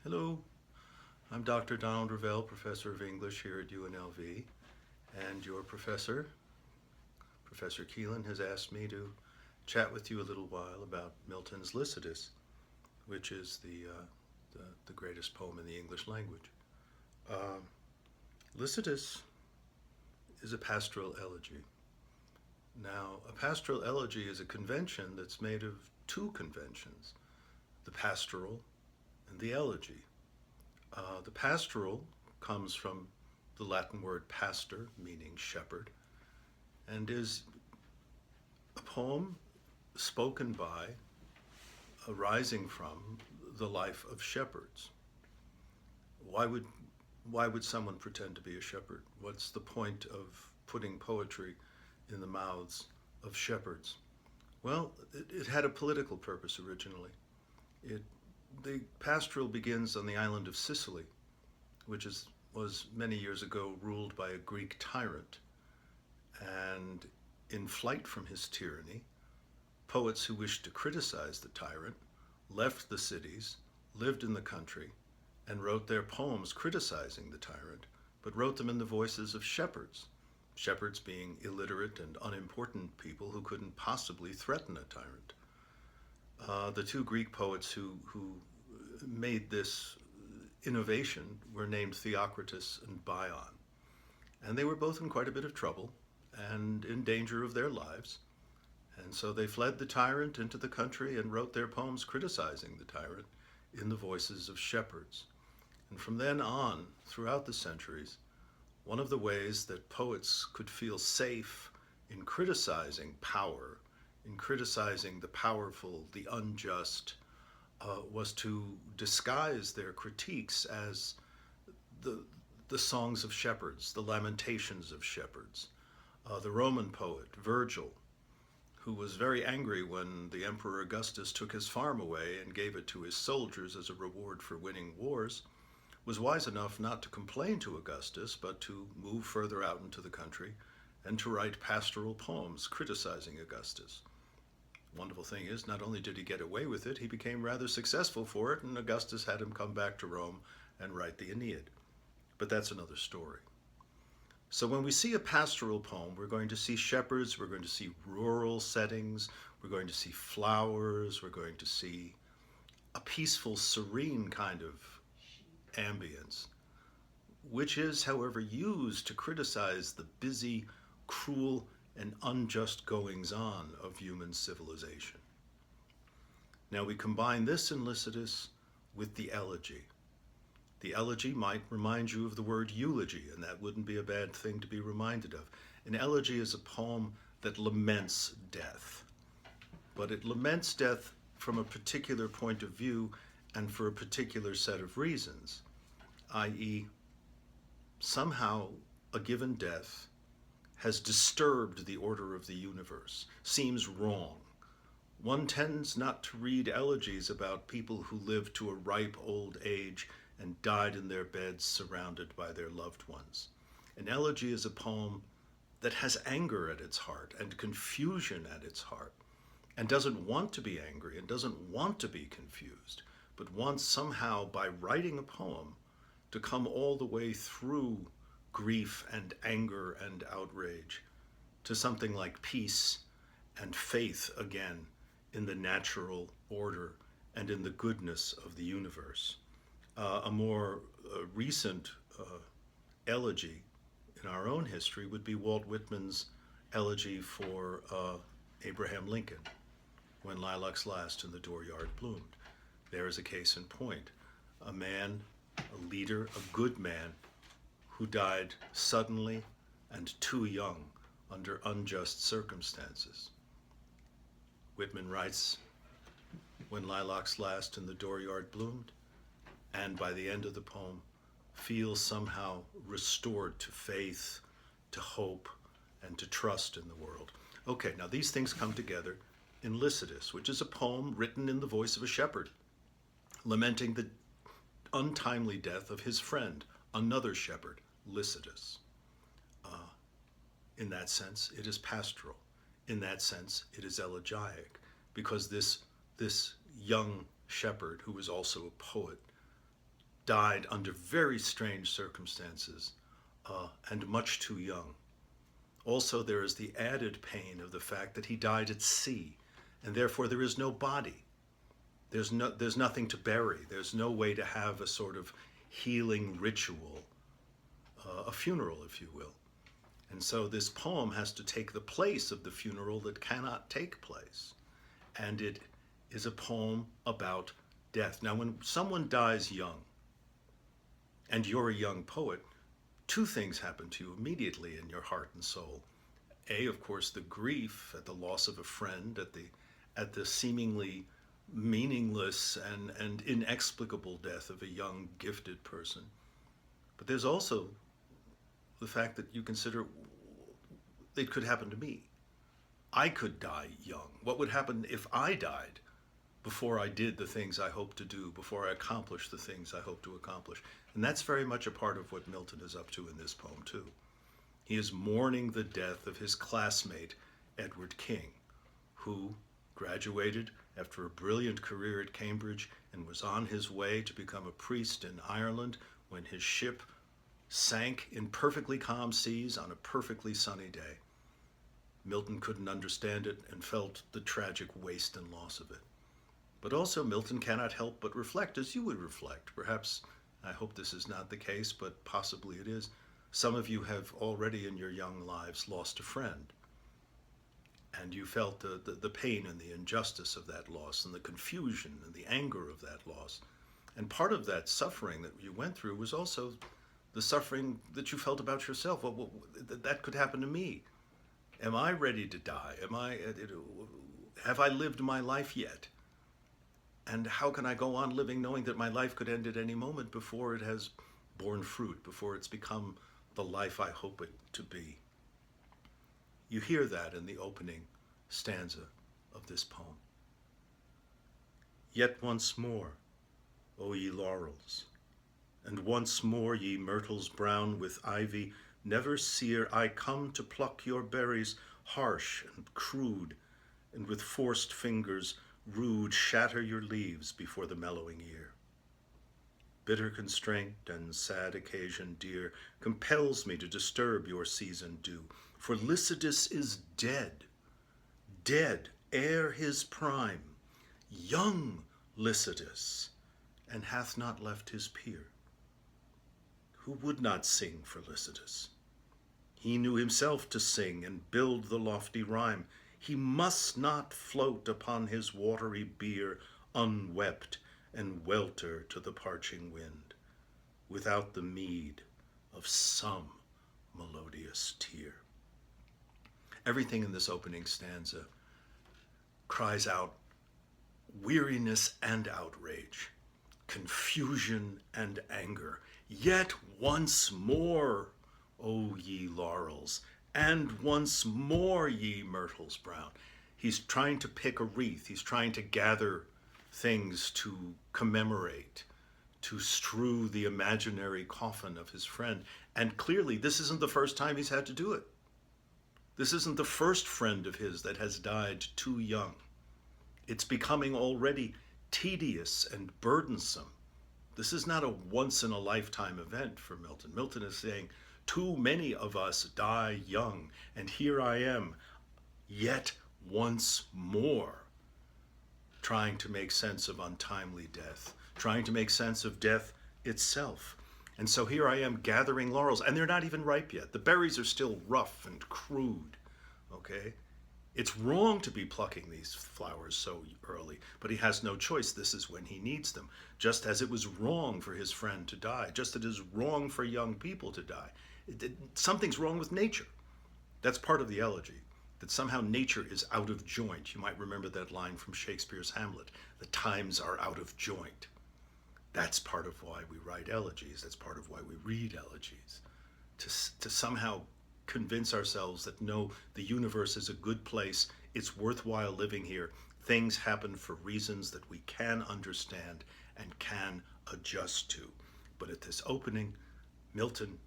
Hello, I'm Dr. Donald Revell, Professor of English here at UNLV, and your professor, Professor Keelan, has asked me to chat with you a little while about Milton's Lycidas, which is the greatest poem in the English language. Uh, Lycidas is a pastoral elegy. Now, a pastoral elegy is a convention that's made of two conventions, the pastoral and the elegy. The pastoral comes from the Latin word pastor, meaning shepherd, and is a poem spoken by, arising from the life of shepherds. Why would why would someone pretend to be a shepherd? What's the point of putting poetry in the mouths of shepherds? Well, it had a political purpose originally. It, the pastoral begins on the island of Sicily, was many years ago ruled by a Greek tyrant. And in flight from his tyranny, poets who wished to criticize the tyrant left the cities, lived in the country, and wrote their poems criticizing the tyrant, but wrote them in the voices of shepherds, shepherds being illiterate and unimportant people who couldn't possibly threaten a tyrant. The two Greek poets who made this innovation were named Theocritus and Bion, and they were both in quite a bit of trouble and in danger of their lives. And so they fled the tyrant into the country and wrote their poems criticizing the tyrant in the voices of shepherds. And from then on, throughout the centuries, one of the ways that poets could feel safe in criticizing power, in criticizing the powerful, the unjust, was to disguise their critiques as the songs of shepherds, the lamentations of shepherds. The Roman poet, Virgil, who was very angry when the Emperor Augustus took his farm away and gave it to his soldiers as a reward for winning wars, was wise enough not to complain to Augustus, but to move further out into the country and to write pastoral poems criticizing Augustus. Wonderful thing is, not only did he get away with it, he became rather successful for it, and Augustus had him come back to Rome and write the Aeneid. But that's another story. So when we see a pastoral poem, we're going to see shepherds, we're going to see rural settings, we're going to see flowers, we're going to see a peaceful, serene kind of ambience, which is, however, used to criticize the busy, cruel, and unjust goings-on of human civilization. Now we combine this in Lycidas with the elegy. The elegy might remind you of the word eulogy, and that wouldn't be a bad thing to be reminded of. An elegy is a poem that laments death, but it laments death from a particular point of view and for a particular set of reasons, i.e., somehow a given death has disturbed the order of the universe, seems wrong. One tends not to read elegies about people who lived to a ripe old age and died in their beds surrounded by their loved ones. An elegy is a poem that has anger at its heart and confusion at its heart, and doesn't want to be angry and doesn't want to be confused, but wants somehow, by writing a poem, to come all the way through grief and anger and outrage to something like peace and faith again in the natural order and in the goodness of the universe. A more recent elegy in our own history would be Walt Whitman's elegy for Abraham Lincoln, When Lilacs Last and the Dooryard Bloomed. There is a case in point. A man, a leader, a good man, who died suddenly and too young under unjust circumstances. Whitman writes, When lilacs last and the dooryard bloomed, and by the end of the poem, feels somehow restored to faith, to hope, and to trust in the world. Okay, now these things come together in Lycidas, which is a poem written in the voice of a shepherd, lamenting the untimely death of his friend, another shepherd, Lycidas. In that sense, it is pastoral. In that sense, it is elegiac, because this young shepherd, who was also a poet, died under very strange circumstances and much too young. Also, there is the added pain of the fact that he died at sea, and therefore there is no body. There's nothing to bury. There's no way to have a sort of healing ritual, a funeral, if you will. And so this poem has to take the place of the funeral that cannot take place. And it is a poem about death. Now, when someone dies young, and you're a young poet, two things happen to you immediately in your heart and soul. A, of course, the grief at the loss of a friend, at the seemingly meaningless and inexplicable death of a young, gifted person. But there's also the fact that you consider it could happen to me. I could die young. What would happen if I died before I did the things I hope to do, before I accomplished the things I hope to accomplish? And that's very much a part of what Milton is up to in this poem, too. He is mourning the death of his classmate, Edward King, who graduated after a brilliant career at Cambridge and was on his way to become a priest in Ireland when his ship sank in perfectly calm seas on a perfectly sunny day. Milton couldn't understand it and felt the tragic waste and loss of it. But also Milton cannot help but reflect as you would reflect. Perhaps, I hope this is not the case, but possibly it is. Some of you have already in your young lives lost a friend. And you felt the pain and the injustice of that loss and the confusion and the anger of that loss. And part of that suffering that you went through was also the suffering that you felt about yourself. Well, that could happen to me. Am I ready to die? Have I lived my life yet? And how can I go on living knowing that my life could end at any moment before it has borne fruit, before it's become the life I hope it to be? You hear that in the opening stanza of this poem. Yet once more, O ye laurels, and once more, ye myrtles brown with ivy, never sere I come to pluck your berries, harsh and crude, and with forced fingers rude shatter your leaves before the mellowing ear. Bitter constraint and sad occasion dear compels me to disturb your season due, for Lycidas is dead, dead ere his prime, young Lycidas, and hath not left his peer. Who would not sing for Lycidas? He knew himself to sing and build the lofty rhyme. He must not float upon his watery bier unwept and welter to the parching wind, without the meed of some melodious tear. Everything in this opening stanza cries out weariness and outrage, confusion and anger. Yet once more, O ye laurels, and once more, ye myrtles brown. He's trying to pick a wreath. He's trying to gather things to commemorate, to strew the imaginary coffin of his friend. And clearly, this isn't the first time he's had to do it. This isn't the first friend of his that has died too young. It's becoming already tedious and burdensome. This is not a once-in-a-lifetime event for Milton. Milton is saying, too many of us die young, and here I am, yet once more, trying to make sense of untimely death, trying to make sense of death itself. And so here I am gathering laurels, and they're not even ripe yet. The berries are still rough and crude, okay? It's wrong to be plucking these flowers so early, but he has no choice. This is when he needs them. Just as it was wrong for his friend to die, just as it is wrong for young people to die. Something's wrong with nature. That's part of the elegy, that somehow nature is out of joint. You might remember that line from Shakespeare's Hamlet, the times are out of joint. That's part of why we write elegies. That's part of why we read elegies, to somehow convince ourselves that no, the universe is a good place, it's worthwhile living here, things happen for reasons that we can understand and can adjust to. But at this opening, Milton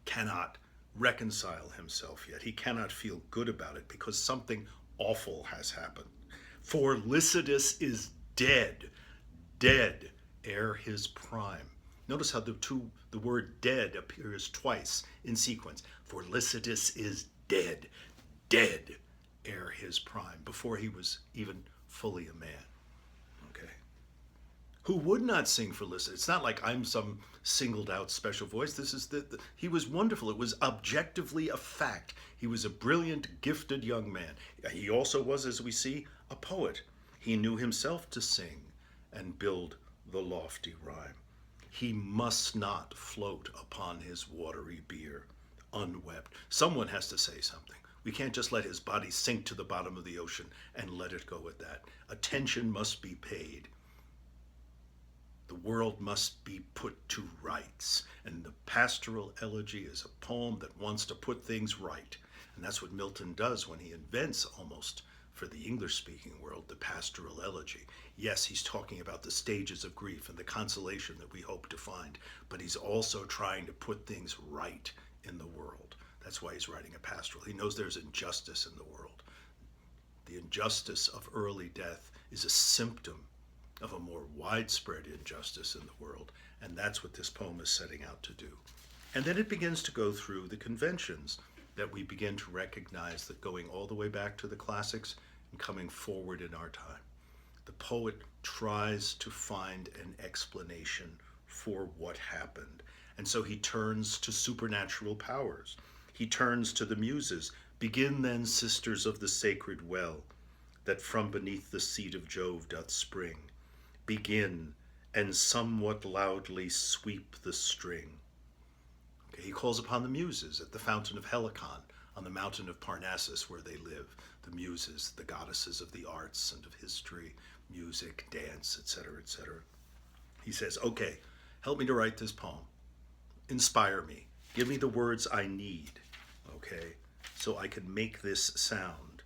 cannot reconcile himself yet. He cannot feel good about it because something awful has happened. For Lycidas is dead, dead ere his prime. Notice how the word dead appears twice in sequence. For Lycidas is dead, dead ere his prime, before he was even fully a man. Okay? Who would not sing for Lycidas? It's not like I'm some singled out special voice. This is he was wonderful. It was objectively a fact. He was a brilliant, gifted young man. He also was, as we see, a poet. He knew himself to sing and build the lofty rhyme. He must not float upon his watery bier, unwept. Someone has to say something. We can't just let his body sink to the bottom of the ocean and let it go at that. Attention must be paid. The world must be put to rights. And the pastoral elegy is a poem that wants to put things right. And that's what Milton does when he invents, almost for the English-speaking world, the pastoral elegy. Yes, he's talking about the stages of grief and the consolation that we hope to find, but he's also trying to put things right in the world. That's why he's writing a pastoral. He knows there's injustice in the world. The injustice of early death is a symptom of a more widespread injustice in the world, and that's what this poem is setting out to do. And then it begins to go through the conventions that we begin to recognize, that going all the way back to the classics and coming forward in our time. The poet tries to find an explanation for what happened. And so he turns to supernatural powers. He turns to the muses. Begin then, sisters of the sacred well, that from beneath the seat of Jove doth spring. Begin, and somewhat loudly sweep the string. Okay, he calls upon the muses at the fountain of Helicon, on the mountain of Parnassus where they live. The muses, the goddesses of the arts and of history, music, dance, etc., etc. He says, okay, help me to write this poem. Inspire me. Give me the words I need, okay, so I can make this sound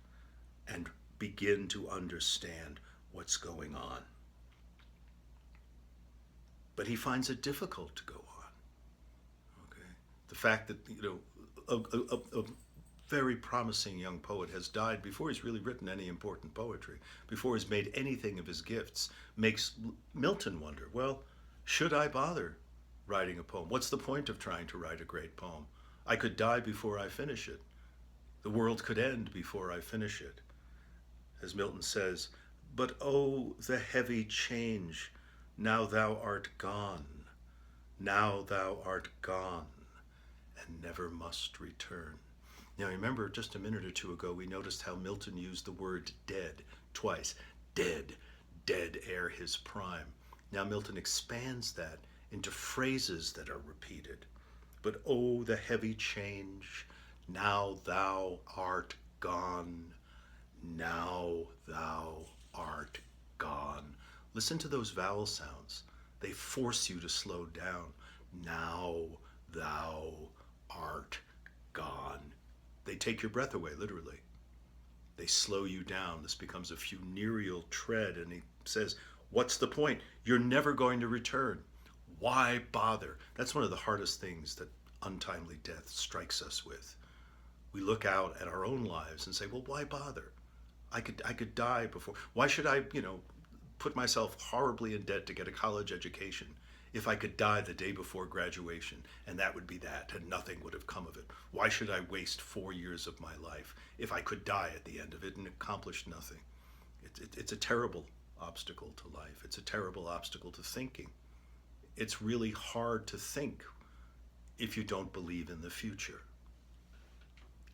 and begin to understand what's going on. But he finds it difficult to go on. Okay, the fact that a very promising young poet has died before he's really written any important poetry, before he's made anything of his gifts, makes Milton wonder, well, should I bother writing a poem? What's the point of trying to write a great poem? I could die before I finish it. The world could end before I finish it. As Milton says, but oh, the heavy change, now thou art gone, now thou art gone, and never must return. Now remember, just a minute or two ago, we noticed how Milton used the word dead twice. Dead, dead ere his prime. Now Milton expands that into phrases that are repeated. But oh, the heavy change, now thou art gone, now thou art gone. Listen to those vowel sounds. They force you to slow down. Now thou art gone. They take your breath away, literally. They slow you down. This becomes a funereal tread, and he says, what's the point? You're never going to return. Why bother? That's one of the hardest things that untimely death strikes us with. We look out at our own lives and say, well, why bother? I could die before. Why should I, put myself horribly in debt to get a college education if I could die the day before graduation, and that would be that, and nothing would have come of it? Why should I waste 4 years of my life if I could die at the end of it and accomplish nothing? It's a terrible obstacle to life. It's a terrible obstacle to thinking. It's really hard to think if you don't believe in the future.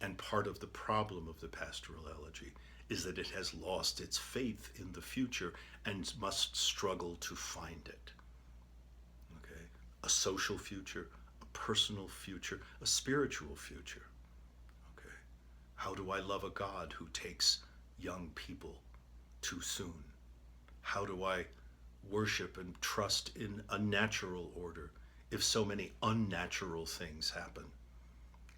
And part of the problem of the pastoral elegy is that it has lost its faith in the future and must struggle to find it. Okay? A social future, a personal future, a spiritual future. Okay? How do I love a God who takes young people too soon? How do I worship and trust in a natural order if so many unnatural things happen?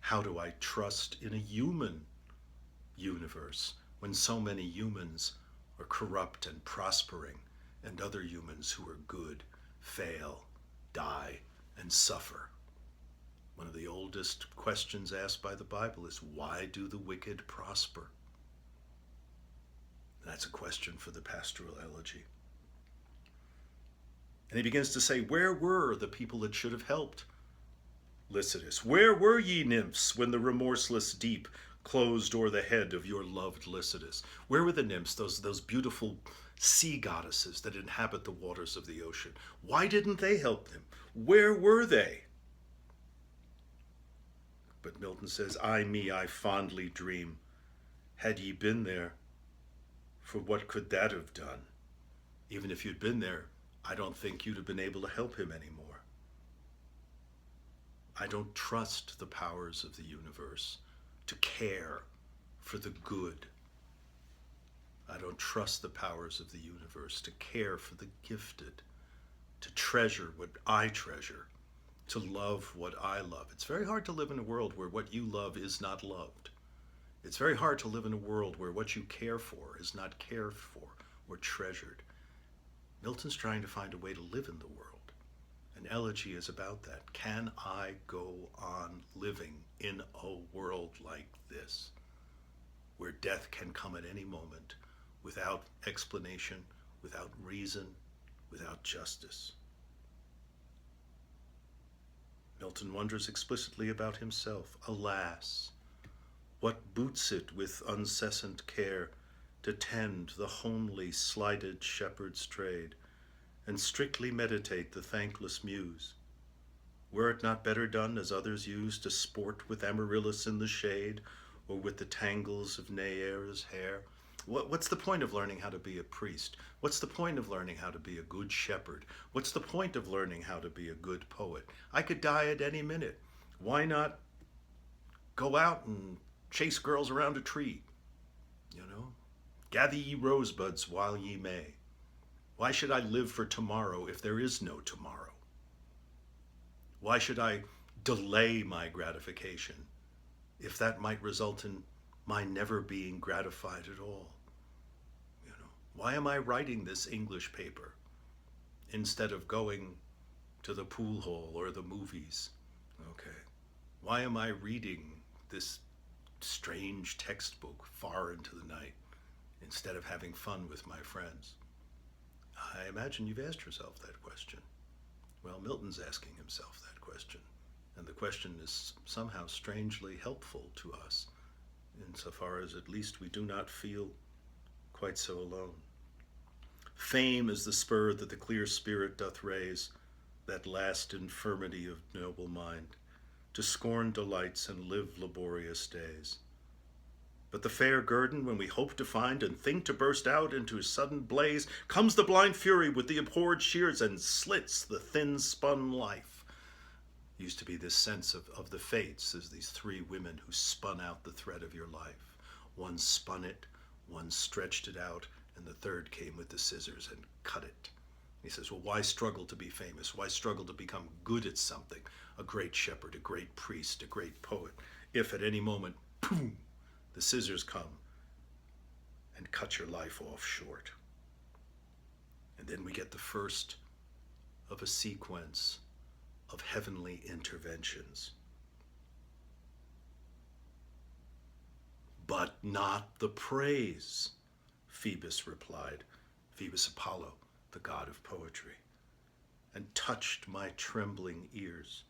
How do I trust in a human universe when so many humans are corrupt and prospering, and other humans who are good fail, die, and suffer? One of the oldest questions asked by the Bible is, why do the wicked prosper? That's a question for the pastoral elegy. And he begins to say, where were the people that should have helped Lycidas? Where were ye nymphs when the remorseless deep closed o'er the head of your loved Lycidas? Where were the nymphs, those beautiful sea goddesses that inhabit the waters of the ocean? Why didn't they help them? Where were they? But Milton says, I fondly dream, had ye been there, for what could that have done? Even if you'd been there, I don't think you'd have been able to help him anymore. I don't trust the powers of the universe to care for the good. I don't trust the powers of the universe to care for the gifted, to treasure what I treasure, to love what I love. It's very hard to live in a world where what you love is not loved. It's very hard to live in a world where what you care for is not cared for or treasured. Milton's trying to find a way to live in the world. An elegy is about that. Can I go on living in a world like this, where death can come at any moment without explanation, without reason, without justice? Milton wonders explicitly about himself. Alas, what boots it with uncessant care to tend the homely, slighted shepherd's trade, and strictly meditate the thankless muse? Were it not better done as others use, to sport with Amaryllis in the shade, or with the tangles of Neaera's hair? What's the point of learning how to be a priest? What's the point of learning how to be a good shepherd? What's the point of learning how to be a good poet? I could die at any minute. Why not go out and chase girls around a tree? You know, gather ye rosebuds while ye may. Why should I live for tomorrow if there is no tomorrow? Why should I delay my gratification if that might result in my never being gratified at all? You know, why am I writing this English paper instead of going to the pool hall or the movies? Okay. Why am I reading this strange textbook far into the night instead of having fun with my friends? I imagine you've asked yourself that question. Well, Milton's asking himself that question, and the question is somehow strangely helpful to us, insofar as at least we do not feel quite so alone. Fame is the spur that the clear spirit doth raise, that last infirmity of noble mind, to scorn delights and live laborious days. But the fair guerdon, when we hope to find and think to burst out into a sudden blaze, comes the blind fury with the abhorred shears and slits the thin-spun life. Used to be this sense of the fates as these three women who spun out the thread of your life. One spun it, one stretched it out, and the third came with the scissors and cut it. He says, well, why struggle to be famous? Why struggle to become good at something? A great shepherd, a great priest, a great poet, if at any moment, boom, the scissors come and cut your life off short. And then we get the first of a sequence of heavenly interventions. But not the praise, Phoebus replied, Phoebus Apollo, the god of poetry, and touched my trembling ears.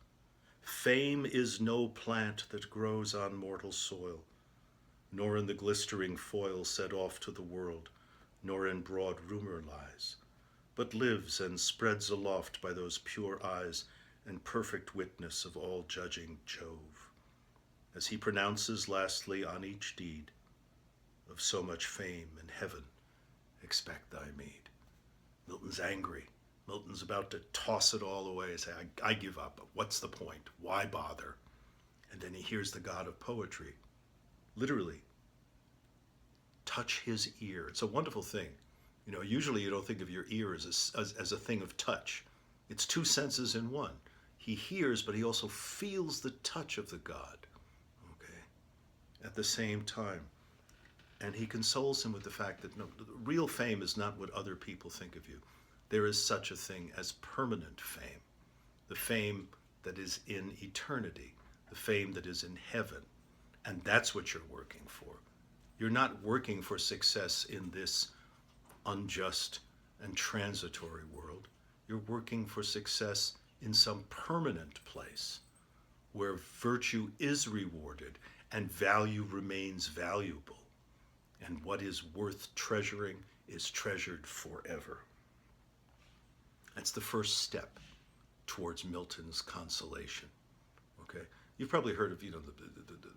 Fame is no plant that grows on mortal soil, nor in the glistering foil set off to the world, nor in broad rumor lies, but lives and spreads aloft by those pure eyes and perfect witness of all judging Jove, as he pronounces lastly on each deed, of so much fame in heaven expect thy meed. Milton's angry. Milton's about to toss it all away and say, I give up. What's the point? Why bother? And then he hears the god of poetry literally touch his ear. It's a wonderful thing. You know, usually you don't think of your ear as a thing of touch. It's two senses in one. He hears, but he also feels the touch of the god, okay, at the same time. And he consoles him with the fact that no, real fame is not what other people think of you. There is such a thing as permanent fame, the fame that is in eternity, the fame that is in heaven. And that's what you're working for. You're not working for success in this unjust and transitory world. You're working for success in some permanent place where virtue is rewarded and value remains valuable. And what is worth treasuring is treasured forever. That's the first step towards Milton's consolation. Okay, you've probably heard of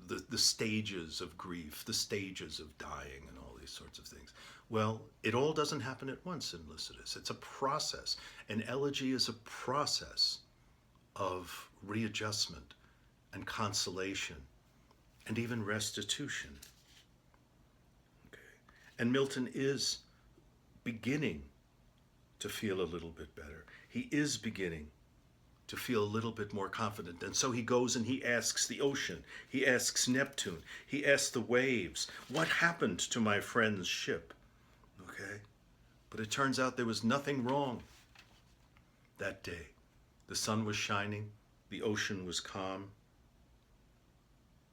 the stages of grief, the stages of dying, and all these sorts of things. Well, it all doesn't happen at once in Lycidas. It's a process. An elegy is a process of readjustment and consolation and even restitution. Okay, and Milton is beginning to feel a little bit better. He is beginning to feel a little bit more confident. And so he goes and he asks the ocean, he asks Neptune, he asks the waves, what happened to my friend's ship? Okay? But it turns out there was nothing wrong that day. The sun was shining, the ocean was calm.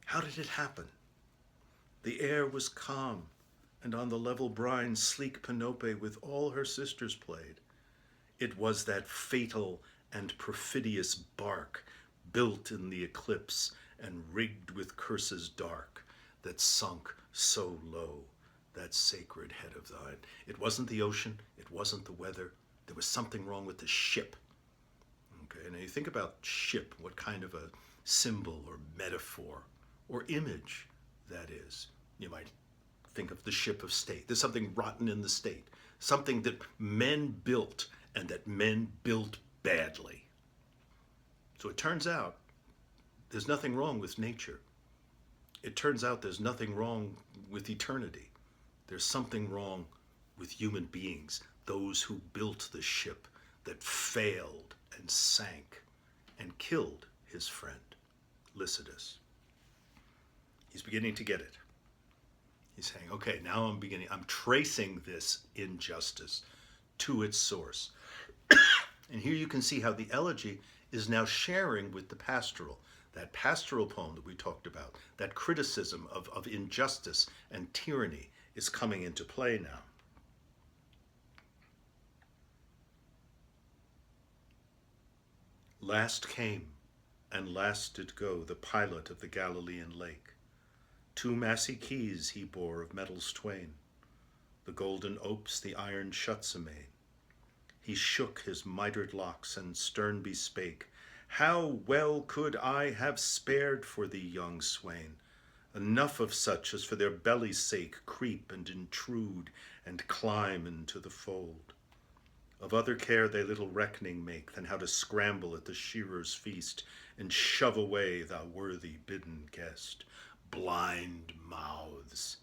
How did it happen? The air was calm, and on the level brine sleek Penope with all her sisters played. It was that fatal and perfidious bark, built in the eclipse and rigged with curses dark, that sunk so low, that sacred head of thine. It wasn't the ocean, it wasn't the weather, there was something wrong with the ship. Okay, now you think about ship, what kind of a symbol or metaphor or image that is. You might think of the ship of state. There's something rotten in the state, something that men built and that men built badly. So it turns out there's nothing wrong with nature. It turns out there's nothing wrong with eternity. There's something wrong with human beings, those who built the ship that failed and sank and killed his friend, Lycidas. He's beginning to get it. He's saying, okay, now I'm tracing this injustice to its source. And here you can see how the elegy is now sharing with the pastoral. That pastoral poem that we talked about, that criticism of injustice and tyranny is coming into play now. Last came, and last did go, the pilot of the Galilean lake. 2 massy keys he bore of metals twain, the golden opes, the iron shuts amain. He shook his mitred locks and stern bespake, how well could I have spared for thee, young swain, enough of such as for their belly's sake creep and intrude and climb into the fold. Of other care they little reckoning make than how to scramble at the shearer's feast and shove away thou worthy bidden guest. Blind mouths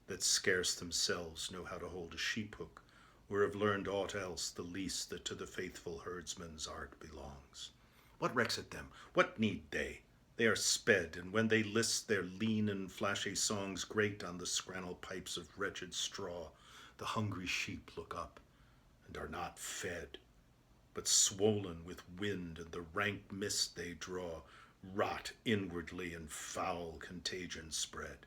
that scarce themselves know how to hold a sheep hook, or have learned aught else the least that to the faithful herdsman's art belongs. What recks it them? What need they? They are sped, and when they list their lean and flashy songs grate on the scrannel pipes of wretched straw, the hungry sheep look up and are not fed, but swollen with wind and the rank mist they draw, rot inwardly and foul contagion spread.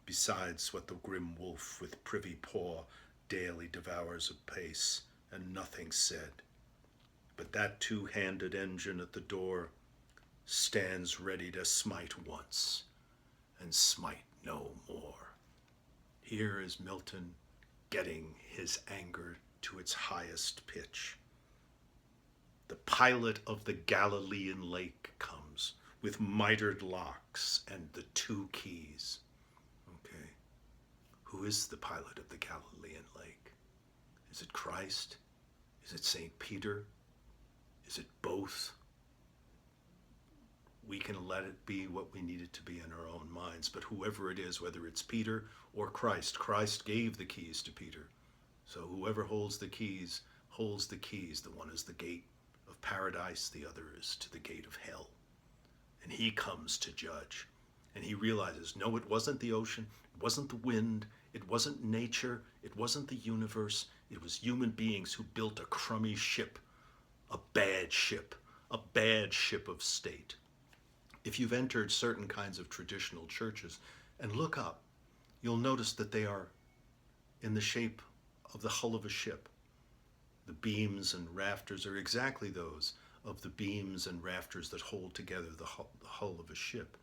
Besides what the grim wolf with privy paw daily devours apace, and nothing said. But that 2-handed engine at the door stands ready to smite once and smite no more. Here is Milton getting his anger to its highest pitch. The pilot of the Galilean lake comes with mitred locks and the 2 keys. Okay, who is the pilot of the Galilean lake? Is it Christ? Is it St. Peter? Is it both? We can let it be what we need it to be in our own minds, but whoever it is, whether it's Peter or Christ, Christ gave the keys to Peter. So whoever holds the keys holds the keys. The one is the gate of paradise, the other is to the gate of hell. And he comes to judge. And he realizes, no, it wasn't the ocean, it wasn't the wind, it wasn't nature, it wasn't the universe, it was human beings who built a crummy ship, a bad ship of state. If you've entered certain kinds of traditional churches and look up, you'll notice that they are in the shape of the hull of a ship. The beams and rafters are exactly those of the beams and rafters that hold together the hull of a ship.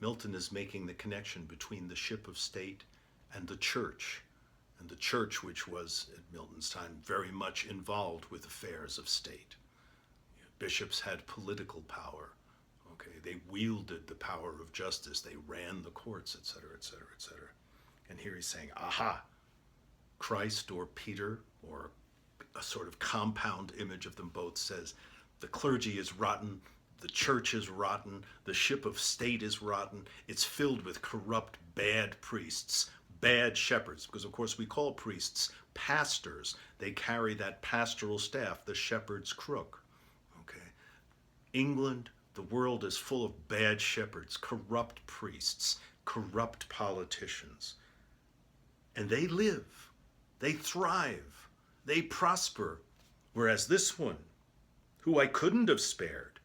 Milton is making the connection between the ship of state and the church which was, at Milton's time, very much involved with affairs of state. Bishops had political power. Okay, they wielded the power of justice. They ran the courts, etc., etc., etc. And here he's saying, aha, Christ or Peter, or a sort of compound image of them both, says the clergy is rotten, the church is rotten, the ship of state is rotten. It's filled with corrupt, bad priests, bad shepherds, because of course we call priests pastors. They carry that pastoral staff, the shepherd's crook. Okay, England, the world is full of bad shepherds, corrupt priests, corrupt politicians. And they live, they thrive, they prosper. Whereas this one, who I couldn't have spared,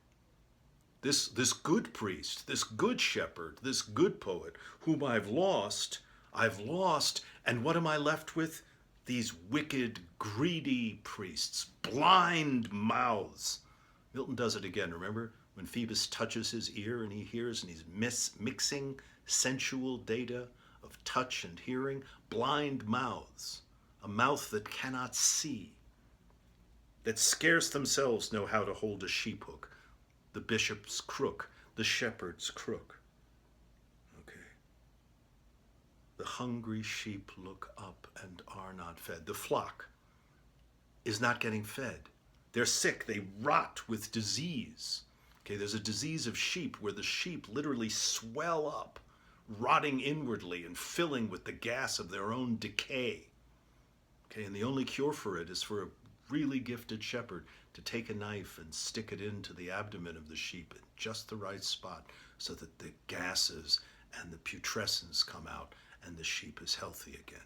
this good priest, this good shepherd, this good poet, whom I've lost, and what am I left with? These wicked, greedy priests, blind mouths. Milton does it again, remember? When Phoebus touches his ear and he hears, and he's mixing sensual data of touch and hearing, blind mouths, a mouth that cannot see, that scarce themselves know how to hold a sheep hook, the bishop's crook, the shepherd's crook. Okay. The hungry sheep look up and are not fed. The flock is not getting fed. They're sick, they rot with disease. Okay, there's a disease of sheep where the sheep literally swell up, rotting inwardly and filling with the gas of their own decay. Okay, and the only cure for it is for a really gifted shepherd to take a knife and stick it into the abdomen of the sheep in just the right spot so that the gases and the putrescence come out and the sheep is healthy again.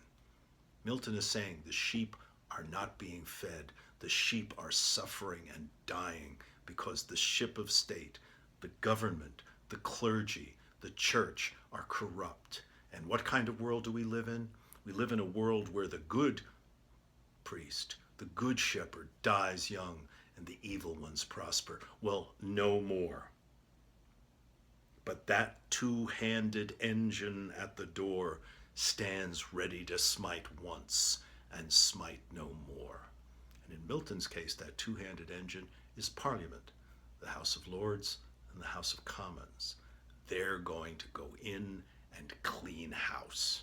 Milton is saying the sheep are not being fed. The sheep are suffering and dying because the ship of state, the government, the clergy, the church are corrupt. And what kind of world do we live in? We live in a world where the good priest, the good shepherd dies young and the evil ones prosper. Well, no more. But that two-handed engine at the door stands ready to smite once and smite no more. And in Milton's case, that two-handed engine is Parliament, the House of Lords and the House of Commons. They're going to go in and clean house.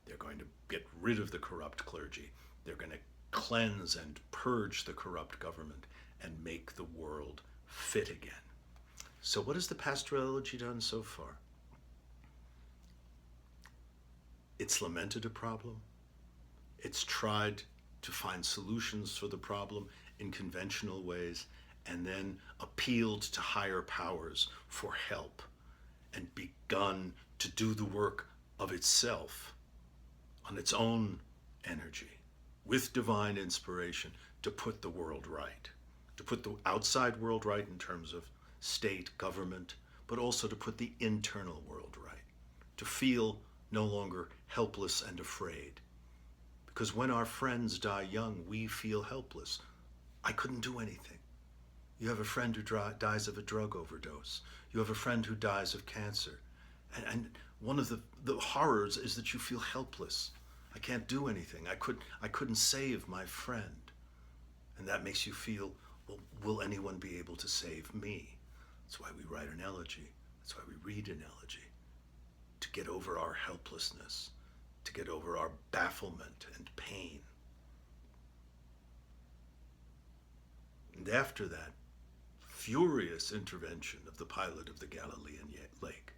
They're going to get rid of the corrupt clergy. They're going to cleanse and purge the corrupt government and make the world fit again. So what has the pastorology done so far? It's lamented a problem. It's tried to find solutions for the problem in conventional ways, and then appealed to higher powers for help and begun to do the work of itself on its own energy with divine inspiration to put the world right, to put the outside world right in terms of state, government, but also to put the internal world right, to feel no longer helpless and afraid. Because when our friends die young, we feel helpless. I couldn't do anything. You have a friend who dies of a drug overdose. You have a friend who dies of cancer. And one of the horrors is that you feel helpless. I can't do anything. I couldn't save my friend. And that makes you feel, well, will anyone be able to save me? That's why we write an elegy. That's why we read an elegy. To get over our helplessness, to get over our bafflement and pain. And after that furious intervention of the pilot of the Galilean lake,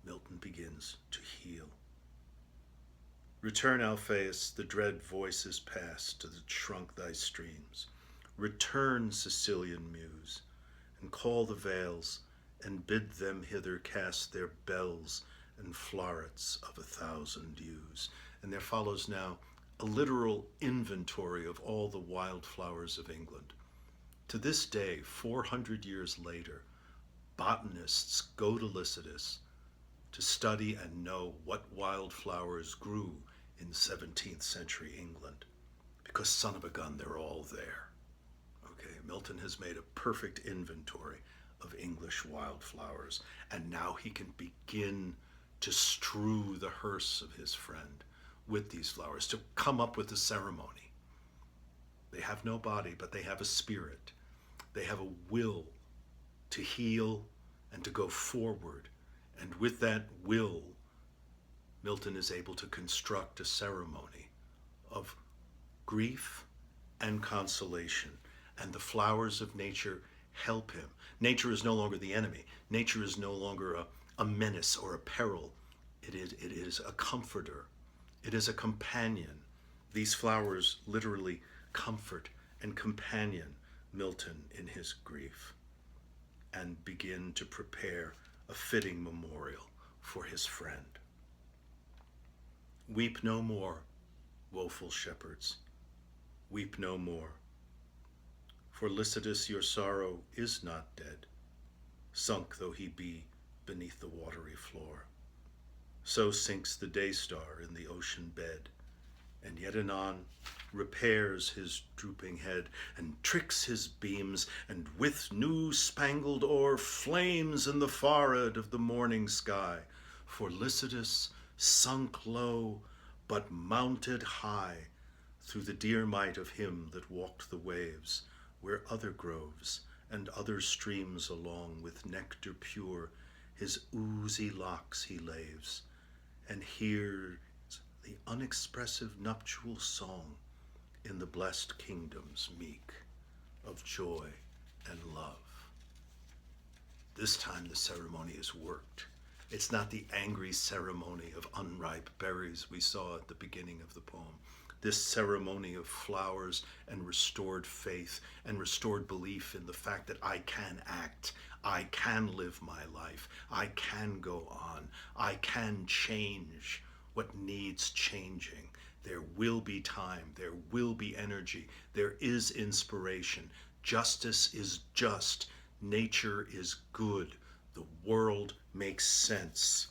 Milton begins to heal. Return, Alphaeus, the dread voice is past to the shrunk thy streams. Return, Sicilian muse, and call the vales, and bid them hither cast their bells and florets of 1,000 yews. And there follows now a literal inventory of all the wildflowers of England. To this day, 400 years later, botanists go to Lycidas to study and know what wildflowers grew in 17th century England, because son of a gun, they're all there. Okay, Milton has made a perfect inventory of English wildflowers, and now he can begin to strew the hearse of his friend with these flowers, to come up with a ceremony. They have no body, but they have a spirit. They have a will to heal and to go forward. And with that will, Milton is able to construct a ceremony of grief and consolation. And the flowers of nature help him. Nature is no longer the enemy. Nature is no longer a menace or a peril. It is a comforter. It is a companion. These flowers literally comfort and companion Milton in his grief and begin to prepare a fitting memorial for his friend. Weep no more, woeful shepherds. Weep no more. For Lycidas, your sorrow is not dead, sunk though he be beneath the watery floor. So sinks the day star in the ocean bed, and yet anon repairs his drooping head, and tricks his beams, and with new spangled ore flames in the forehead of the morning sky. For Lycidas sunk low, but mounted high, through the dear might of him that walked the waves, where other groves and other streams along with nectar pure his oozy locks he laves, and hears the unexpressive nuptial song in the blessed kingdoms meek of joy and love. This time the ceremony is worked. It's not the angry ceremony of unripe berries we saw at the beginning of the poem. This ceremony of flowers and restored faith and restored belief in the fact that I can act, I can live my life, I can go on, I can change what needs changing. There will be time, there will be energy, there is inspiration. Justice is just, nature is good, the world makes sense.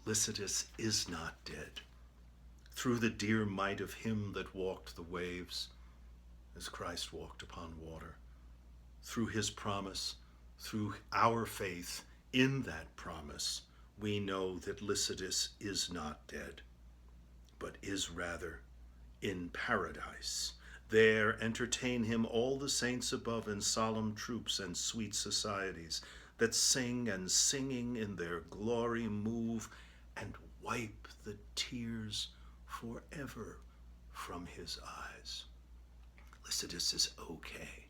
Lycidas is not dead. Through the dear might of him that walked the waves, as Christ walked upon water, through his promise, through our faith in that promise, we know that Lycidas is not dead, but is rather in paradise. There entertain him all the saints above in solemn troops and sweet societies that sing and singing in their glory move and wipe the tears forever from his eyes. Lycidas is okay.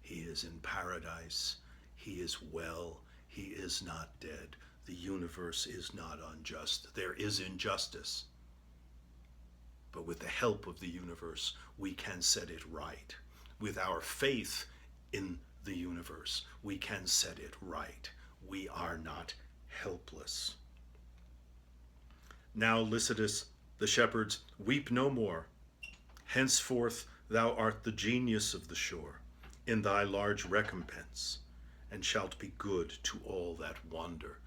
He is in paradise. He is well. He is not dead. The universe is not unjust. There is injustice. But with the help of the universe, we can set it right. With our faith in the universe, we can set it right. We are not helpless. Now, Lycidas, the shepherds, weep no more. Henceforth thou art the genius of the shore, in thy large recompense, and shalt be good to all that wander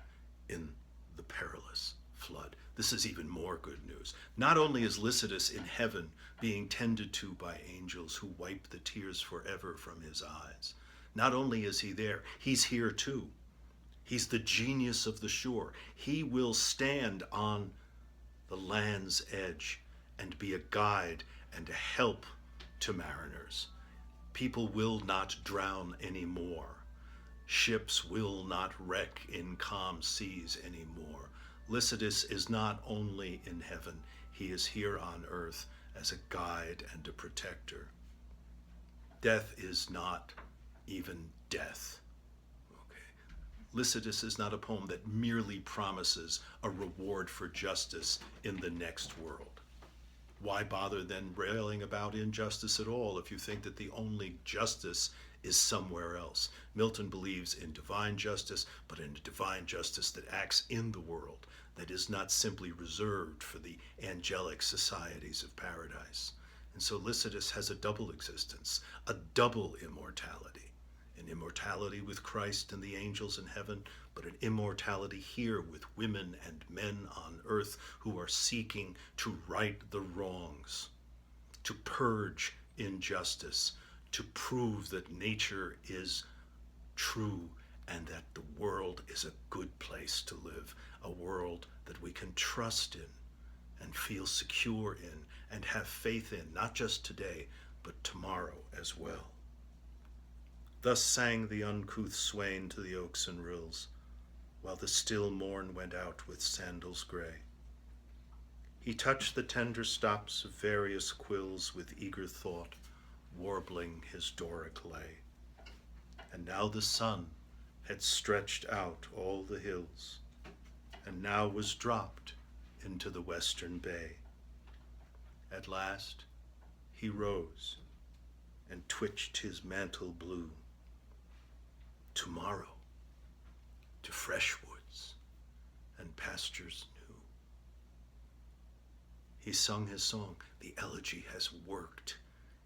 in the perilous flood. This is even more good news. Not only is Lycidas in heaven being tended to by angels who wipe the tears forever from his eyes. Not only is he there, he's here too. He's the genius of the shore. He will stand on the land's edge and be a guide and a help to mariners. People will not drown anymore. Ships will not wreck in calm seas anymore. Lycidas is not only in heaven, he is here on earth as a guide and a protector. Death is not even death. Lycidas is not a poem that merely promises a reward for justice in the next world. Why bother then railing about injustice at all if you think that the only justice is somewhere else? Milton believes in divine justice, but in a divine justice that acts in the world, that is not simply reserved for the angelic societies of paradise. And so Lycidas has a double existence, a double immortality. An immortality with Christ and the angels in heaven, but an immortality here with women and men on earth who are seeking to right the wrongs to purge injustice, to prove that nature is true and that the world is a good place to live, a world that we can trust in and feel secure in and have faith in, not just today, but tomorrow as well. Thus sang the uncouth swain to the oaks and rills, while the still morn went out with sandals gray. He touched the tender stops of various quills with eager thought, warbling his Doric lay. And now the sun had stretched out all the hills, and now was dropped into the western bay. At last he rose and twitched his mantle blue. Tomorrow, to fresh woods and pastures new. He sung his song. The elegy has worked.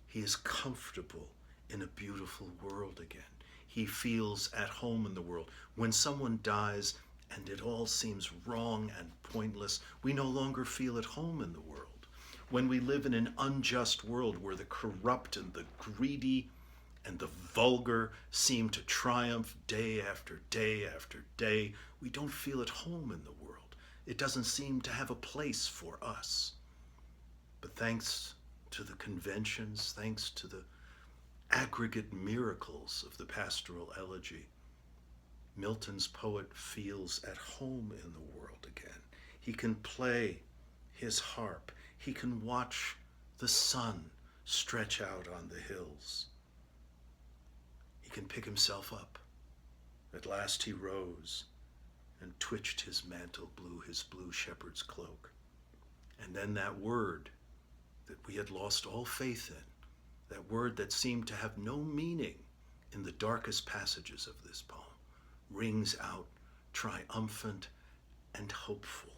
He is comfortable in a beautiful world again. He feels at home in the world. When someone dies and it all seems wrong and pointless, we no longer feel at home in the world. When we live in an unjust world where the corrupt and the greedy and the vulgar seem to triumph day after day after day, we don't feel at home in the world. It doesn't seem to have a place for us. But thanks to the conventions, thanks to the aggregate miracles of the pastoral elegy, Milton's poet feels at home in the world again. He can play his harp. He can watch the sun stretch out on the hills. He can pick himself up. At last he rose and twitched his mantle blue, his blue shepherd's cloak. And then that word that we had lost all faith in, that word that seemed to have no meaning in the darkest passages of this poem, rings out triumphant and hopeful.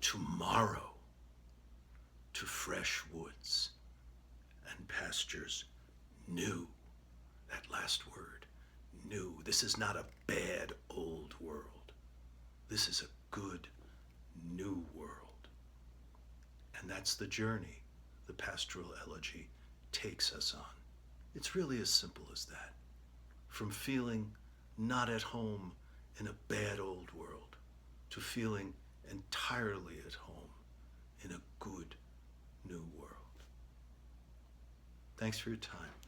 Tomorrow, to fresh woods and pastures new. That last word, new. This is not a bad old world. This is a good new world. And that's the journey the pastoral elegy takes us on. It's really as simple as that. From feeling not at home in a bad old world to feeling entirely at home in a good new world. Thanks for your time.